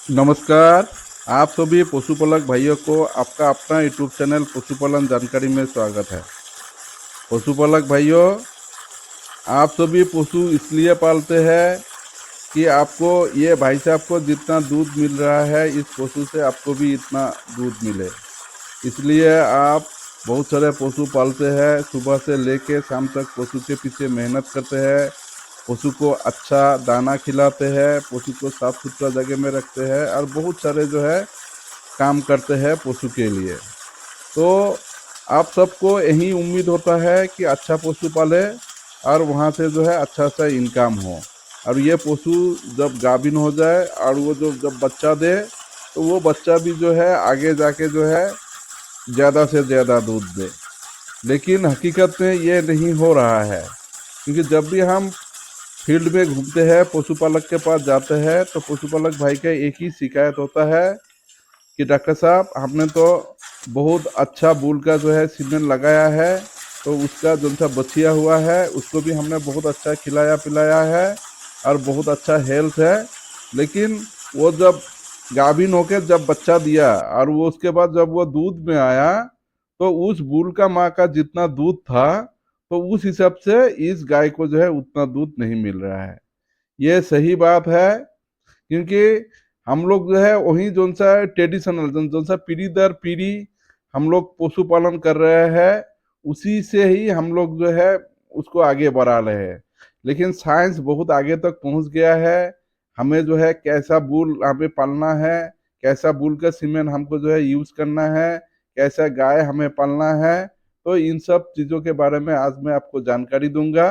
नमस्कार। आप सभी पशुपालक भाइयों को आपका अपना यूट्यूब चैनल पशुपालन जानकारी में स्वागत है। पशुपालक भाइयों, आप सभी पशु इसलिए पालते हैं कि आपको ये भाई साहब को जितना दूध मिल रहा है इस पशु से आपको भी इतना दूध मिले, इसलिए आप बहुत सारे पशु पालते हैं। सुबह से लेके शाम तक पशु के पीछे मेहनत करते हैं, पशु को अच्छा दाना खिलाते हैं, पशु को साफ सुथरा जगह में रखते हैं और बहुत सारे जो है काम करते हैं पशु के लिए। तो आप सबको यही उम्मीद होता है कि अच्छा पशु पाले और वहाँ से जो है अच्छा सा इनकम हो, और ये पशु जब गाभिन हो जाए और वो जो जब बच्चा दे तो वो बच्चा भी जो है आगे जाके जो है ज़्यादा से ज़्यादा दूध दे। लेकिन हकीकत में ये नहीं हो रहा है, क्योंकि जब भी हम फील्ड में घूमते हैं, पशुपालक के पास जाते हैं, तो पशुपालक भाई का एक ही शिकायत होता है कि डॉक्टर साहब हमने तो बहुत अच्छा बूल का जो है सीमेंट लगाया है, तो उसका जो सा बचिया हुआ है उसको भी हमने बहुत अच्छा खिलाया पिलाया है और बहुत अच्छा हेल्थ है, लेकिन वो जब गाभिन होकर जब बच्चा दिया और वो उसके बाद जब वो दूध में आया तो उस बूल का माँ का जितना दूध था तो उस हिसाब से इस गाय को जो है उतना दूध नहीं मिल रहा है। ये सही बात है, क्योंकि हम लोग जो है वही जोन सा ट्रेडिशनल जोन सा पीढ़ी दर पीढ़ी हम लोग पशुपालन कर रहे हैं, उसी से ही हम लोग जो है उसको आगे बढ़ा रहे हैं। लेकिन साइंस बहुत आगे तक पहुंच गया है। हमें जो है कैसा बूल हमें पालना है, कैसा बूल का सीमेंट हमको जो है यूज करना है, कैसा गाय हमें पालना है, तो इन सब चीजों के बारे में आज मैं आपको जानकारी दूंगा।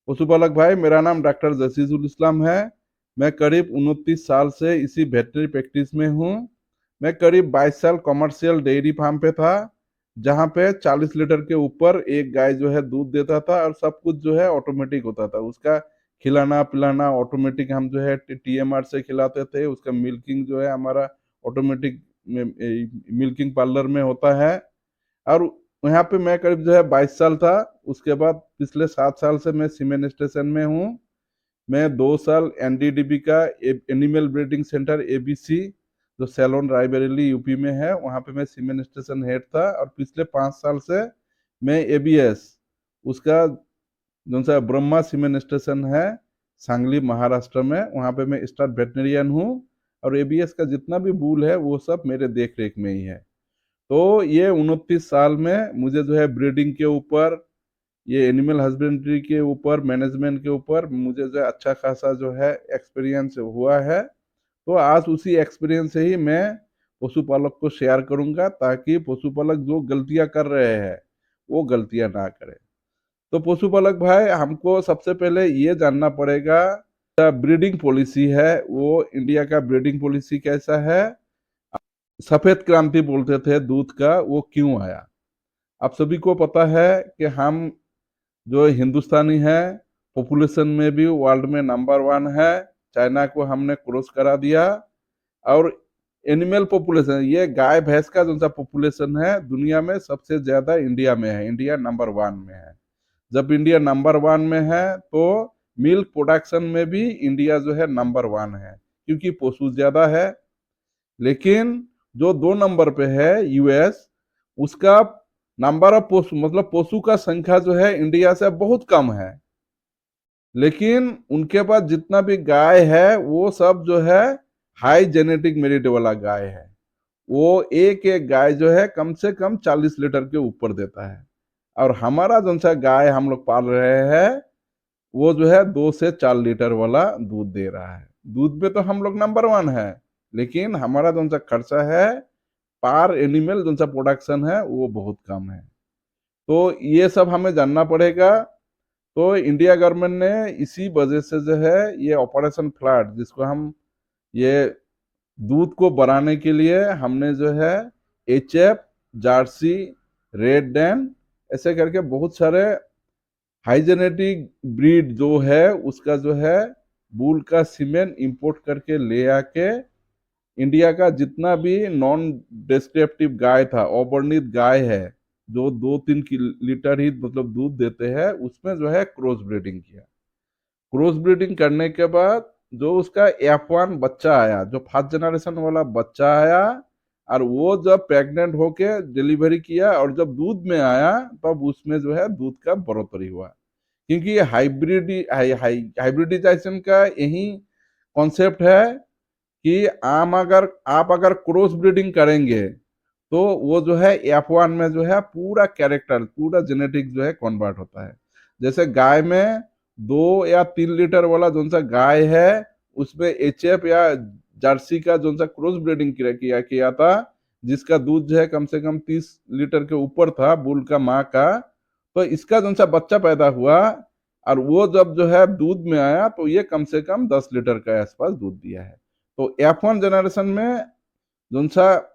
पशुपालक भाई, मेरा नाम डॉक्टर जसीजुल इस्लाम है। मैं करीब 29 साल से इसी वेटनरी प्रैक्टिस में हूँ। मैं करीब 22 साल कमर्शियल डेयरी फार्म पे था, जहाँ पे 40 लीटर के ऊपर एक गाय जो है दूध देता था और सब कुछ जो है ऑटोमेटिक होता था। उसका खिलाना पिलाना ऑटोमेटिक, हम जो है TMR से खिलाते थे। उसका मिल्किंग जो है हमारा ऑटोमेटिक मिल्किंग पार्लर में होता है। और यहाँ पे मैं करीब जो है 22 साल था। उसके बाद पिछले 7 साल से मैं सीमेंट स्टेशन में हूँ। मैं 2 साल NDDB का एनिमल ब्रीडिंग सेंटर ABC, जो सैलोन रायबरेली यूपी में है, वहाँ पे मैं सीमेंट स्टेशन हेड था। और पिछले 5 साल से मैं ABS, उसका जो सा ब्रह्मा सीमेंट स्टेशन है सांगली महाराष्ट्र में, वहाँ पे मैं स्टाफ वेटनरियन हूँ। और ABS का जितना भी बूल है वो सब मेरे देख रेख में ही है। तो ये 29 साल में मुझे जो है ब्रीडिंग के ऊपर, ये एनिमल हस्बेंड्री के ऊपर, मैनेजमेंट के ऊपर मुझे जो है अच्छा खासा जो है एक्सपीरियंस हुआ है। तो आज उसी एक्सपीरियंस से ही मैं पशुपालक को शेयर करूंगा, ताकि पशुपालक जो गलतियां कर रहे हैं वो गलतियां ना करें। तो पशुपालक भाई, हमको सबसे पहले ये जानना पड़ेगा ब्रीडिंग पॉलिसी है वो, इंडिया का ब्रीडिंग पॉलिसी कैसा है। सफेद क्रांति बोलते थे दूध का, वो क्यों आया? आप सभी को पता है कि हम जो हिंदुस्तानी है पॉपुलेशन में भी वर्ल्ड में नंबर 1 है। चाइना को हमने क्रॉस करा दिया। और एनिमल पॉपुलेशन, ये गाय भैंस का जो सा पॉपुलेशन है दुनिया में सबसे ज्यादा इंडिया में है। इंडिया नंबर 1 में है। जब इंडिया नंबर 1 में है तो मिल्क प्रोडक्शन में भी इंडिया जो है नंबर 1 है, क्योंकि पशु ज्यादा है। लेकिन जो 2 नंबर पे है US, उसका नंबर ऑफ पशु मतलब पशु का संख्या जो है इंडिया से बहुत कम है। लेकिन उनके पास जितना भी गाय है वो सब जो है हाई जेनेटिक मेरिट वाला गाय है। वो एक एक गाय जो है कम से कम 40 लीटर के ऊपर देता है। और हमारा जो सा गाय हम लोग पाल रहे हैं वो जो है 2 से 4 लीटर वाला दूध दे रहा है। दूध में तो हम लोग नंबर 1 है, लेकिन हमारा जो सा खर्चा है पर एनिमल जो सा प्रोडक्शन है वो बहुत कम है। तो ये सब हमें जानना पड़ेगा। तो इंडिया गवर्नमेंट ने इसी वजह से जो है ये ऑपरेशन फ्लड, जिसको हम ये दूध को बढ़ाने के लिए हमने जो है HF, जार्सी, रेड डैन, ऐसे करके बहुत सारे हाइजेनेटिक ब्रीड जो है उसका जो है बूल का सीमेंट इंपोर्ट करके ले आके इंडिया का जितना भी नॉन डिस्क्रिप्टिव गाय था, अवर्णित गाय है जो 2-3 लीटर ही दूध देते हैं, उसमें जो है क्रॉस ब्रीडिंग किया। क्रॉस ब्रीडिंग करने के बाद जो उसका F1 बच्चा आया, जो फर्स्ट जनरेशन वाला बच्चा आया, और वो जब प्रेग्नेंट होके डिलीवरी किया और जब दूध में आया तब उसमें जो है दूध का बढ़ोतरी हुआ। क्योंकि ये हाइब्रिडाइजेशन का यही कॉन्सेप्ट है कि आप अगर क्रॉस ब्रीडिंग करेंगे तो वो जो है F1 में जो है पूरा कैरेक्टर, पूरा जेनेटिक जो है कन्वर्ट होता है। जैसे गाय में 2 या 3 लीटर वाला जो सा गाय है, उसमें HF या जर्सी का जो सा क्रॉस ब्रीडिंग किया किया था, जिसका दूध जो है कम से कम 30 लीटर के ऊपर था बुल का, माँ का। तो इसका जो सा बच्चा पैदा हुआ और वो जब जो है दूध में आया तो ये कम से कम 10 लीटर के आसपास दूध दिया है। तो F1 जनरेशन में जो सा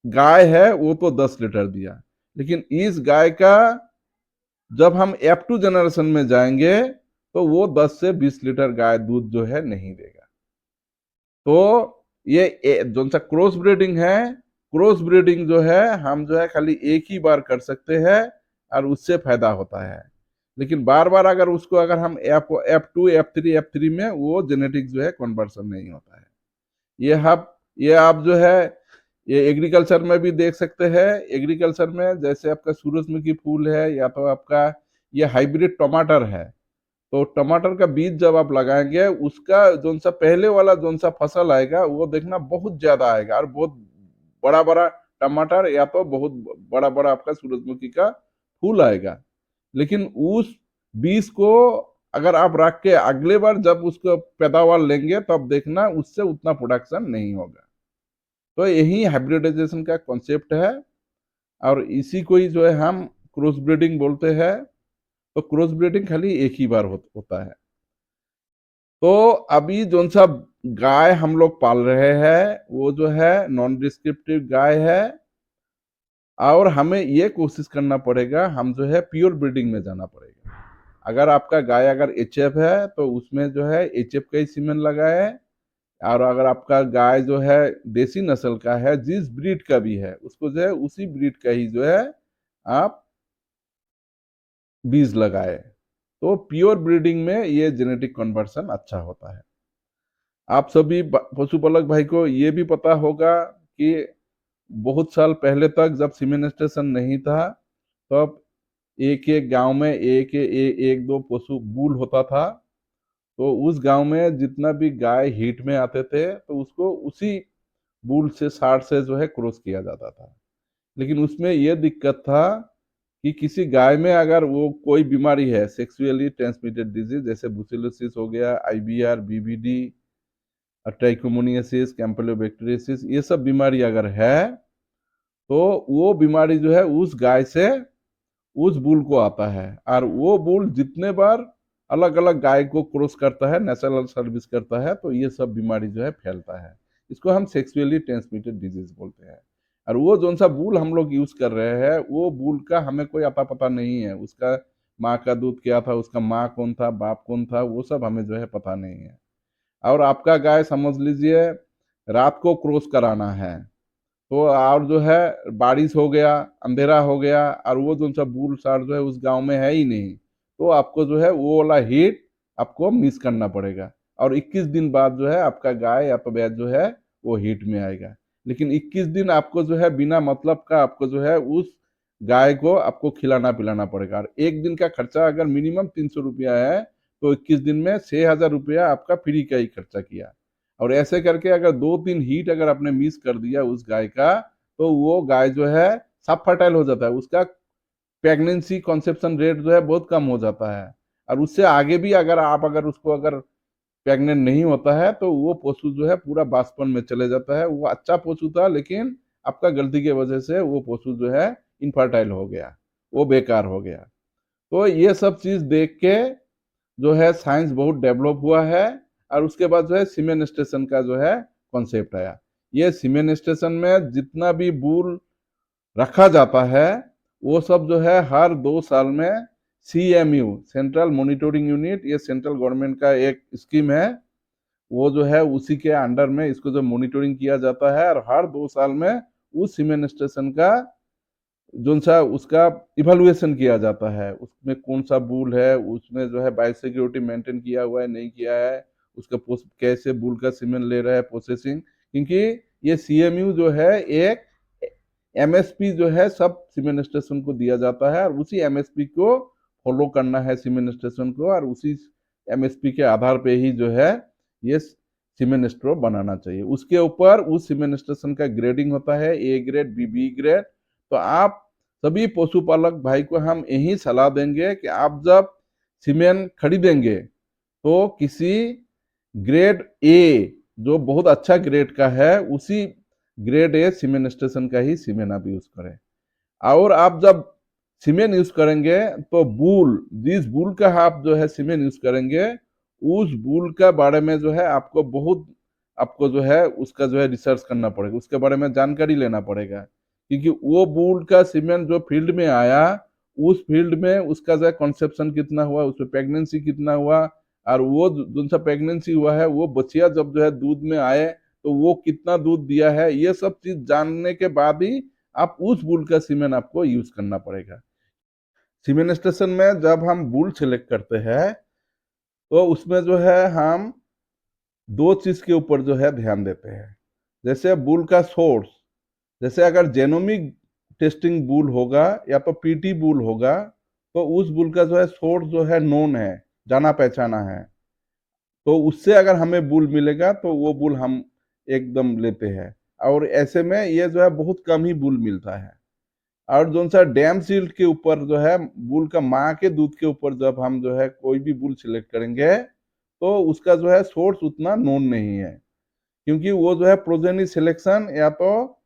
गाय है वो तो 10 लीटर दिया, लेकिन इस गाय का जब हम F2 जनरेशन में जाएंगे तो वो 10 से 20 लीटर गाय दूध जो है नहीं देगा। तो ये जो सा क्रॉस ब्रीडिंग है, क्रॉस ब्रीडिंग जो है हम जो है खाली एक ही बार कर सकते हैं और उससे फायदा होता है। लेकिन बार बार अगर उसको अगर हम F2 F3 में वो जेनेटिक जो है कन्वर्सन नहीं होता है। ये आप जो है ये एग्रीकल्चर में भी देख सकते हैं। एग्रीकल्चर में जैसे आपका सूरजमुखी फूल है या तो आपका ये हाइब्रिड टमाटर है, तो टमाटर का बीज जब आप लगाएंगे उसका जो सा पहले वाला जो सा फसल आएगा वो देखना बहुत ज्यादा आएगा और बहुत बड़ा बड़ा टमाटर या तो बहुत बड़ा बड़ा आपका सूरजमुखी का फूल आएगा। लेकिन उस बीज को अगर आप रख के अगले बार जब उसको पैदावार लेंगे तब देखना उससे उतना प्रोडक्शन नहीं होगा। तो यही हाइब्रिडाइजेशन का कॉन्सेप्ट है और इसी को ही जो है हम क्रॉस ब्रीडिंग बोलते हैं। तो क्रॉस ब्रीडिंग खाली एक ही बार होता है। तो अभी जो सा गाय हम लोग पाल रहे हैं वो जो है नॉन डिस्क्रिप्टिव गाय है और हमें ये कोशिश करना पड़ेगा, हम जो है प्योर ब्रीडिंग में जाना पड़ेगा। अगर आपका गाय अगर HF है तो उसमें जो है HF का ही सीमेन लगाए, और अगर आपका गाय जो है देसी नस्ल का है, जिस ब्रीड का भी है उसको जो है उसी ब्रीड का ही जो है आप बीज लगाए, तो प्योर ब्रीडिंग में ये जेनेटिक कन्वर्सन अच्छा होता है। आप सभी पशुपालक भाई को ये भी पता होगा कि बहुत साल पहले तक जब सीमेंटेशन नहीं था तब एक एक गांव में एक दो पशु बूल होता था। तो उस गांव में जितना भी गाय हीट में आते थे तो उसको उसी बूल से 60 से जो है क्रॉस किया जाता था। लेकिन उसमें यह दिक्कत था कि किसी गाय में अगर वो कोई बीमारी है, सेक्सुअली ट्रांसमिटेड डिजीज, जैसे ब्रुसेलोसिस हो गया, IBR, BVD, ट्राइकोमोनियासिस, कैम्पलोबैक्टीरियसिस, ये सब बीमारी अगर है तो वो बीमारी जो है उस गाय से उस बुल को आता है, और वो बुल जितने बार अलग अलग गाय को क्रॉस करता है, नेशनल सर्विस करता है, तो ये सब बीमारी जो है फैलता है। इसको हम सेक्सुअली ट्रांसमिटेड डिजीज बोलते हैं। और वो जो सा बुल हम लोग यूज कर रहे हैं वो बुल का हमें कोई अता पता नहीं है, उसका माँ का दूध क्या था, उसका माँ कौन था, बाप कौन था, वो सब हमें जो है पता नहीं है। और आपका गाय समझ लीजिए रात को क्रॉस कराना है, तो और जो है बारिश हो गया, अंधेरा हो गया और वो जो सा बुल सार जो है उस गांव में है ही नहीं, तो आपको जो है वो वाला हीट आपको मिस करना पड़ेगा। और 21 दिन बाद जो है आपका गाय या तो भैंस जो है वो हीट में आएगा। लेकिन 21 दिन आपको जो है बिना मतलब का आपको जो है उस गाय को आपको खिलाना पिलाना पड़ेगा। और एक दिन का खर्चा अगर मिनिमम 300 रुपया है तो 21 दिन में 6,000 रुपया आपका फ्री का ही खर्चा किया। और ऐसे करके अगर 2-3 हीट अगर आपने मिस कर दिया उस गाय का, तो वो गाय जो है सब फर्टाइल हो जाता है, उसका प्रेगनेंसी कंसेप्शन रेट जो है बहुत कम हो जाता है। और उससे आगे भी अगर आप अगर उसको अगर प्रेग्नेंट नहीं होता है तो वो पशु जो है पूरा बासपन में चले जाता है। वो अच्छा पशु था लेकिन आपका गलती की वजह से वो पशु जो है इनफर्टाइल हो गया, वो बेकार हो गया। तो ये सब चीज देख के जो है साइंस बहुत डेवलप हुआ है। और उसके बाद जो है सीमेन स्टेशन का जो है कॉन्सेप्ट आया। ये सीमेन स्टेशन में जितना भी बूल रखा जाता है वो सब जो है हर 2 साल में CMU, सेंट्रल मॉनिटरिंग यूनिट, ये सेंट्रल गवर्नमेंट का एक स्कीम है, वो जो है उसी के अंडर में इसको जो मॉनिटरिंग किया जाता है। और हर 2 साल में उस सीमेन स्टेशन का जो सा उसका इवेलुएशन किया जाता है, उसमें कौन सा बुल है, उसमें जो है बायोसिक्योरिटी मेंटेन किया हुआ है नहीं किया है, उसका कैसे बुल का सीमेंट ले रहा है प्रोसेसिंग, क्योंकि ये सीएमयू जो है एक एमएसपी जो है सब सीमेंट स्टेशन को दिया जाता है और उसी एमएसपी को फॉलो करना है सीमेंट स्टेशन को, और उसी एमएसपी के आधार पे ही जो है ये सीमेंट स्टोर बनाना चाहिए। उसके ऊपर उस सीमेंट स्टेशन का ग्रेडिंग होता है, ए ग्रेड, बी ग्रेड। तो आप सभी पशुपालक भाई को हम यही सलाह देंगे कि आप जब सीमेंट खरीदेंगे तो किसी ग्रेड ए जो बहुत अच्छा ग्रेड का है उसी ग्रेड ए सीमेंट स्टेशन का ही सीमेंट आप यूज करें। और आप जब सीमेंट यूज करेंगे तो जिस बुल का आप जो है सीमेंट यूज करेंगे उस बुल का बारे में जो है आपको जो है उसका जो है रिसर्च करना पड़ेगा, उसके बारे में जानकारी लेना पड़ेगा, क्योंकि वो बुल का सीमेंट जो फील्ड में आया उस फील्ड में उसका जो है कंसेप्शन कितना हुआ, उसमें प्रेगनेंसी कितना हुआ, और वो जो सा प्रेगनेंसी हुआ है वो बच्चिया जब जो है दूध में आए तो वो कितना दूध दिया है, ये सब चीज जानने के बाद ही आप उस बुल का सीमेंट आपको यूज करना पड़ेगा। सीमेंट स्टेशन में जब हम बुल सिलेक्ट करते हैं तो उसमें जो है हम दो चीज के ऊपर जो है ध्यान देते हैं। जैसे बुल का सोर्स, जैसे अगर जेनोमिक टेस्टिंग बुल होगा या तो पीटी बुल होगा तो उस बुल का जो है सोर्स जो है नोन है, जाना पहचाना है, तो उससे अगर हमें बुल मिलेगा तो वो बुल हम एकदम लेते हैं। और ऐसे में ये जो है बहुत कम ही बुल मिलता है। और जो सा डैम सील्ड के ऊपर जो है बुल का माँ के दूध के ऊपर जब हम जो है कोई भी बुल सिलेक्ट करेंगे तो उसका जो है सोर्स उतना नोन नहीं है, क्योंकि वो जो है प्रोजेनी सिलेक्शन या तो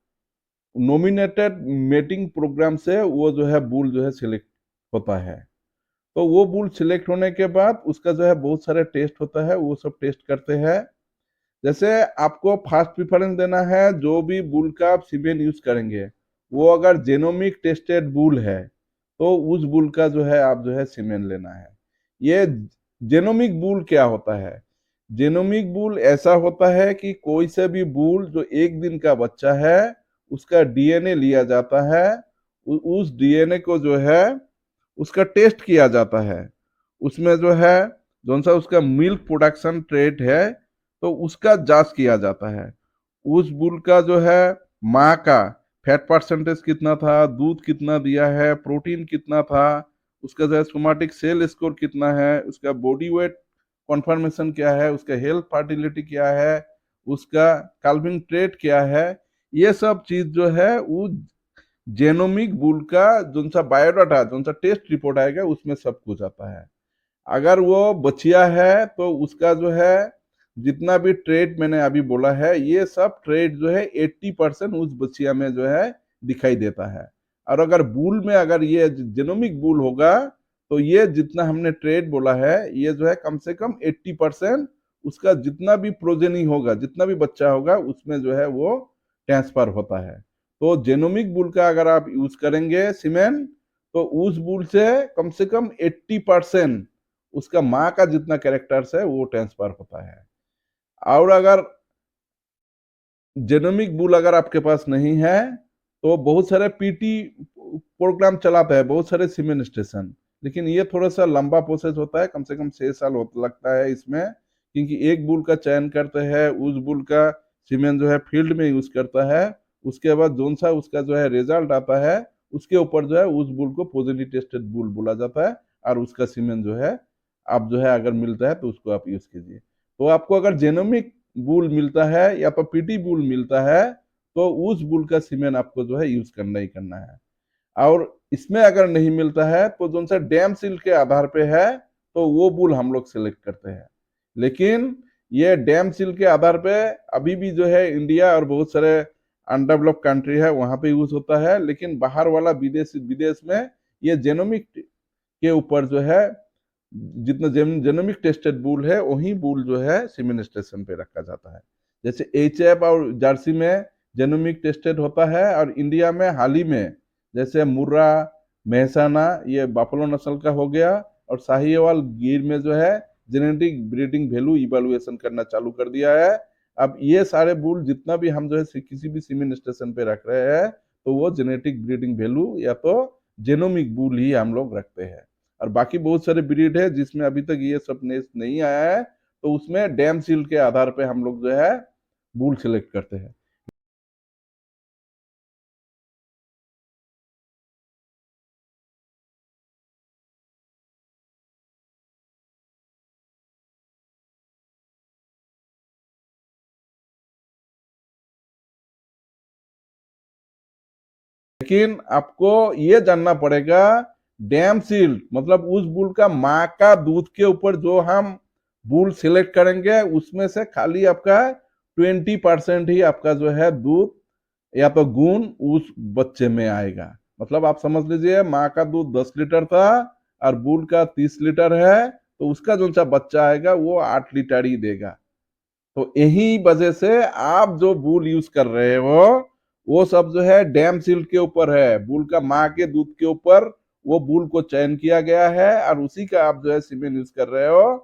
नॉमिनेटेड मेटिंग प्रोग्राम से वो जो है बुल जो है सिलेक्ट होता है। तो वो बुल सिलेक्ट होने के बाद उसका जो है बहुत सारे टेस्ट होता है, वो सब टेस्ट करते हैं। जैसे आपको फर्स्ट प्रेफरेंस देना है जो भी बुल का आप सीमेंट यूज करेंगे वो अगर जेनोमिक टेस्टेड बुल है तो उस बुल का जो है आप जो है सीमेंट लेना है। ये जेनोमिक बुल क्या होता है? जेनोमिक बुल ऐसा होता है कि कोई से भी बुल जो एक दिन का बच्चा है उसका डीएनए लिया जाता है, उस डीएनए को जो है उसका टेस्ट किया जाता है, उसमें जो है जौन सा उसका मिल्क प्रोडक्शन ट्रेट है तो उसका जांच किया जाता है। उस बुल का जो है माँ का फैट परसेंटेज कितना था, दूध कितना दिया है, प्रोटीन कितना था, उसका जो है सोमाटिक सेल स्कोर कितना है, उसका बॉडी वेट कॉन्फर्मेशन क्या है, उसका हेल्थ फर्टिलिटी क्या है, उसका काल्विंग ट्रेट क्या है, ये सब चीज जो है वो जेनोमिक बुल का जो सा बायोडाटा जो सा टेस्ट रिपोर्ट आएगा उसमें सब कुछ आता है। अगर वो बचिया है तो उसका जो है जितना भी ट्रेड मैंने अभी बोला है ये सब ट्रेड जो है 80% उस बचिया में जो है दिखाई देता है। और अगर बुल में अगर ये जेनोमिक बुल होगा तो ये जितना हमने ट्रेड बोला है ये जो है कम से कम 80% उसका जितना भी प्रोजेनी होगा, जितना भी बच्चा होगा उसमें जो है वो ट्रांसफर होता है। तो जेनोमिक बुल का अगर आप यूज करेंगे सीमेंट तो उस बुल से कम 80% उसका माँ का जितना कैरेक्टर्स है वो ट्रांसफर होता है। और अगर जेनोमिक बुल अगर आपके पास नहीं है तो बहुत सारे पीटी प्रोग्राम चलाता है बहुत सारे सीमेंट स्टेशन, लेकिन ये थोड़ा सा लंबा प्रोसेस होता है, कम से कम 6 साल लगता है इसमें, क्योंकि एक बुल का चयन करते हैं, उस बुल का सीमेंट जो है फील्ड में यूज करता है, उसके बाद जोन सा उसका जो है रिजल्ट आता है उसके ऊपर जो है उस बुल को पॉजिटिव टेस्टेड बुल बोला जाता है, और उसका सीमेंट जो है आप जो है अगर मिलता है तो उसको आप यूज कीजिए। तो आपको अगर जेनोमिक बुल मिलता है या तो पीटी बुल मिलता है तो उस बुल का सीमेंट आपको जो है यूज करना ही करना है। और इसमें अगर नहीं मिलता है तो जो सा डैम सील के आधार पे है तो वो बुल हम लोग सिलेक्ट करते हैं। लेकिन ये डैम सील के आधार पे अभी भी जो है इंडिया और बहुत सारे अनडेवलप्ड कंट्री है वहां पे यूज होता है, लेकिन बाहर वाला विदेश में ये जेनोमिक के ऊपर जो है जितना जेनोमिक टेस्टेड बुल है वही बुल जो है सीमेंट स्टेशन पे रखा जाता है। जैसे एचएफ और जर्सी में जेनोमिक टेस्टेड होता है, और इंडिया में हाल ही में जैसे मुर्रा, मेहसाना ये बाफलो नस्ल का हो गया, और साहिवाल गिर में जो है जेनेटिक ब्रीडिंग वैल्यू इवेलुएशन करना चालू कर दिया है। अब ये सारे बुल जितना भी हम जो है किसी भी सीमेंट स्टेशन पे रख रहे हैं तो वो जेनेटिक ब्रीडिंग वैल्यू या तो जेनोमिक बुल ही हम लोग रखते हैं। और बाकी बहुत सारे ब्रीड है जिसमें अभी तक ये सब नहीं आया है, तो उसमें डैम सील के आधार पे हम लोग जो है बुल सिलेक्ट करते हैं। लेकिन आपको ये जानना पड़ेगा, डैम सील्ड मतलब उस बुल का माँ का दूध के ऊपर जो हम बुल सिलेक्ट करेंगे उसमें से खाली आपका 20% ही आपका जो है दूध या तो गुण उस बच्चे में आएगा। मतलब आप समझ लीजिए माँ का दूध 10 लीटर था और बुल का 30 लीटर है, तो उसका जो सा बच्चा आएगा वो 8 लीटर ही देगा। तो यही वजह से आप जो बुल यूज कर रहे हो वो सब जो है डैम सील्ड के ऊपर है, बुल का माँ के दूध के ऊपर वो बुल को चयन किया गया है और उसी का आप जो है सीमेन यूज कर रहे हो,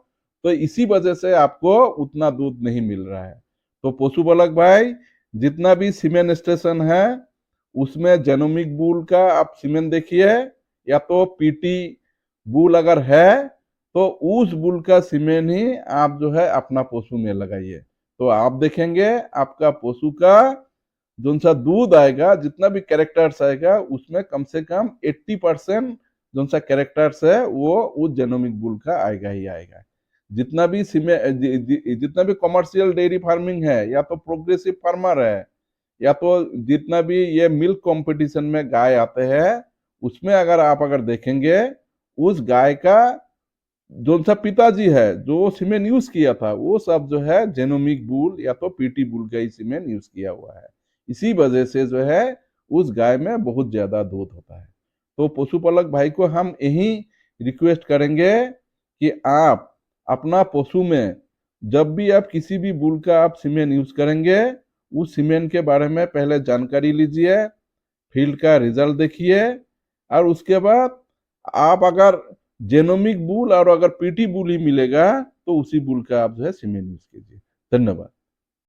तो इसी वजह से आपको उतना दूध नहीं मिल रहा है। तो पशुपालक भाई, जितना भी सीमेन स्टेशन है उसमें जेनोमिक बुल का आप सीमेन देखिए, या तो पीटी बुल अगर है तो उस बुल का सीमेन ही आप जो है अपना पशु में लगाइए। तो आप देखेंगे आपका पशु का जो सा दूध आएगा, जितना भी कैरेक्टर्स आएगा उसमें कम से कम 80% जो सा कैरेक्टर्स है वो उस जेनोमिक बुल का आएगा ही आएगा। जितना भी जितना भी कमर्शियल डेयरी फार्मिंग है या तो प्रोग्रेसिव फार्मर है या तो जितना भी ये मिल्क कंपटीशन में गाय आते हैं उसमें अगर देखेंगे उस गाय का जो सा पिताजी है जो सीमेन यूज किया था वो सब जो है जेनोमिक बुल या तो पीटी बुल का ही सीमेन यूज किया हुआ है। इसी वजह से जो है उस गाय में बहुत ज्यादा दूध होता है। तो पशुपालक भाई को हम यही रिक्वेस्ट करेंगे कि आप अपना पशु में जब भी आप किसी भी बुल का आप सीमेन यूज करेंगे उस सीमेन के बारे में पहले जानकारी लीजिए, फील्ड का रिजल्ट देखिए और उसके बाद आप अगर जेनोमिक बुल और अगर पीटी बुल ही मिलेगा तो उसी बुल का आप जो है सीमेन यूज कीजिए। धन्यवाद।